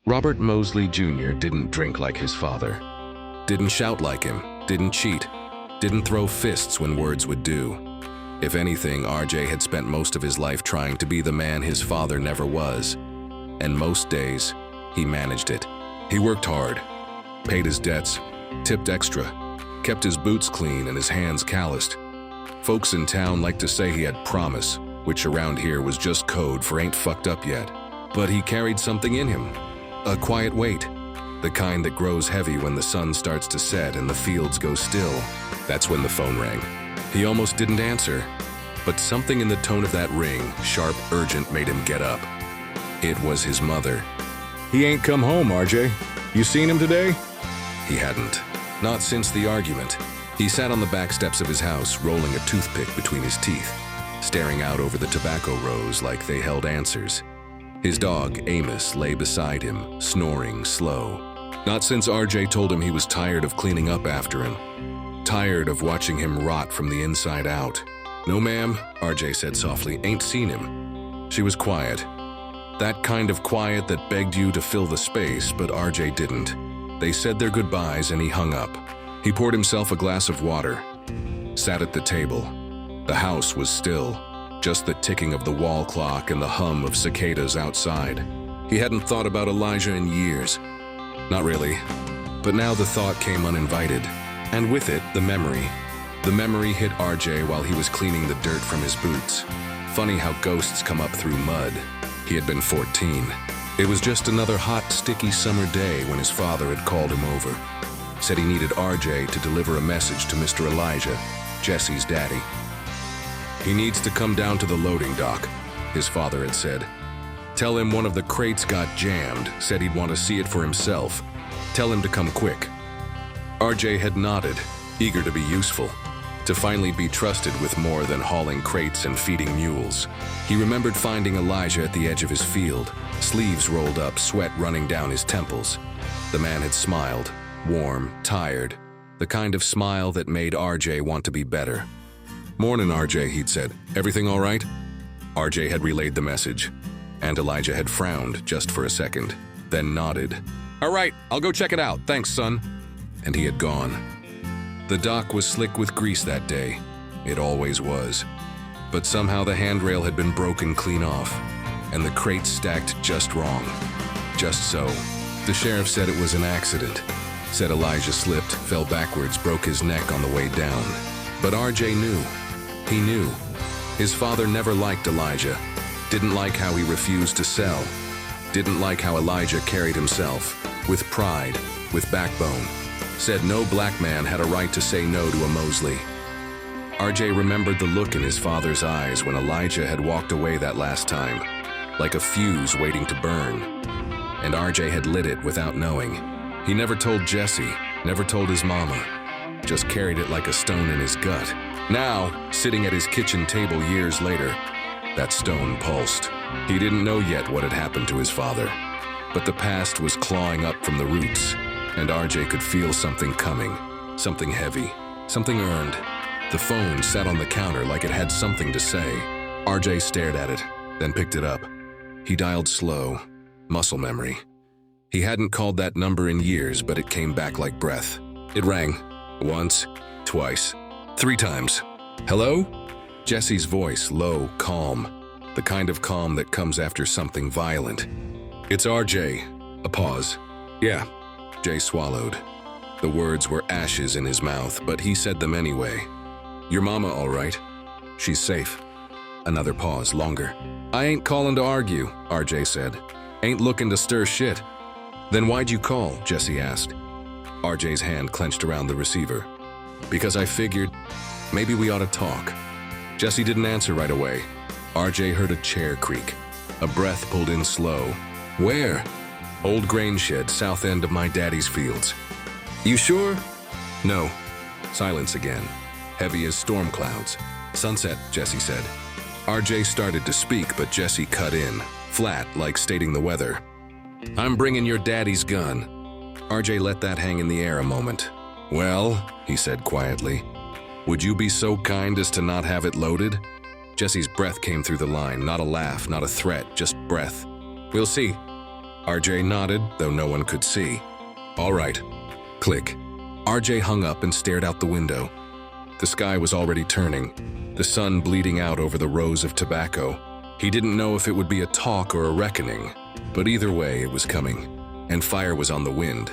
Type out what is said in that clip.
Robert Moseley Jr. didn't drink like his father, didn't shout like him, didn't cheat, didn't throw fists when words would do. If anything, RJ had spent most of his life trying to be the man his father never was. And most days, he managed it. He worked hard, paid his debts, tipped extra, kept his boots clean and his hands calloused. Folks in town liked to say he had promise, which around here was just code for ain't fucked up yet. But he carried something in him, a quiet weight, the kind that grows heavy when the sun starts to set and the fields go still. That's when the phone rang. He almost didn't answer, but something in the tone of that ring, sharp, urgent, made him get up. It was his mother. He ain't come home, RJ. You seen him today? He hadn't. Not since the argument. He sat on the back steps of his house, rolling a toothpick between his teeth, staring out over the tobacco rows like they held answers. His dog, Amos, lay beside him, snoring slow. Not since RJ told him he was tired of cleaning up after him. Tired of watching him rot from the inside out. "No, ma'am," RJ said softly, "ain't seen him." She was quiet. That kind of quiet that begged you to fill the space, but RJ didn't. They said their goodbyes and he hung up. He poured himself a glass of water, sat at the table. The house was still, just the ticking of the wall clock and the hum of cicadas outside. He hadn't thought about Elijah in years. Not really. But now the thought came uninvited. And with it, the memory. The memory hit RJ while he was cleaning the dirt from his boots. Funny how ghosts come up through mud. He had been 14. It was just another hot, sticky summer day when his father had called him over. Said he needed RJ to deliver a message to Mr. Elijah, Jesse's daddy. "He needs to come down to the loading dock," his father had said. "Tell him one of the crates got jammed, said he'd want to see it for himself. Tell him to come quick." RJ had nodded, eager to be useful, to finally be trusted with more than hauling crates and feeding mules. He remembered finding Elijah at the edge of his field, sleeves rolled up, sweat running down his temples. The man had smiled, warm, tired, the kind of smile that made RJ want to be better. "Morning, RJ," he'd said. "Everything all right?" RJ had relayed the message, and Elijah had frowned just for a second, then nodded. "All right, I'll go check it out. Thanks, son." And he had gone. The dock was slick with grease that day. It always was. But somehow the handrail had been broken clean off, and the crates stacked just wrong. Just so. The sheriff said it was an accident. Said Elijah slipped, fell backwards, broke his neck on the way down. But RJ knew. He knew. His father never liked Elijah. Didn't like how he refused to sell. Didn't like how Elijah carried himself. With pride, with backbone. Said no black man had a right to say no to a Moseley. RJ remembered the look in his father's eyes when Elijah had walked away that last time, like a fuse waiting to burn. And RJ had lit it without knowing. He never told Jesse, never told his mama, just carried it like a stone in his gut. Now, sitting at his kitchen table years later, that stone pulsed. He didn't know yet what had happened to his father, but the past was clawing up from the roots. And RJ could feel something coming, something heavy, something earned. The phone sat on the counter like it had something to say. RJ stared at it, then picked it up. He dialed slow, muscle memory. He hadn't called that number in years, but it came back like breath. It rang, once, twice, 3 times. "Hello?" Jesse's voice, low, calm, the kind of calm that comes after something violent. "It's RJ." A pause. "Yeah." Jay swallowed. The words were ashes in his mouth, but he said them anyway. "Your mama all right?" "She's safe." Another pause, longer. "I ain't calling to argue," RJ said. "Ain't looking to stir shit." "Then why'd you call?" Jesse asked. RJ's hand clenched around the receiver. "Because I figured maybe we ought to talk." Jesse didn't answer right away. RJ heard a chair creak. A breath pulled in slow. "Where?" "Old grain shed, south end of my daddy's fields." "You sure?" "No." Silence again, heavy as storm clouds. "Sunset," Jesse said. RJ started to speak, but Jesse cut in, flat, like stating the weather. "I'm bringing your daddy's gun." RJ let that hang in the air a moment. "Well," he said quietly, "would you be so kind as to not have it loaded?" Jesse's breath came through the line, not a laugh, not a threat, just breath. "We'll see." RJ nodded, though no one could see. All right. Click. RJ hung up and stared out the window. The sky was already turning, the sun bleeding out over the rows of tobacco. He didn't know if it would be a talk or a reckoning, but either way it was coming, and fire was on the wind.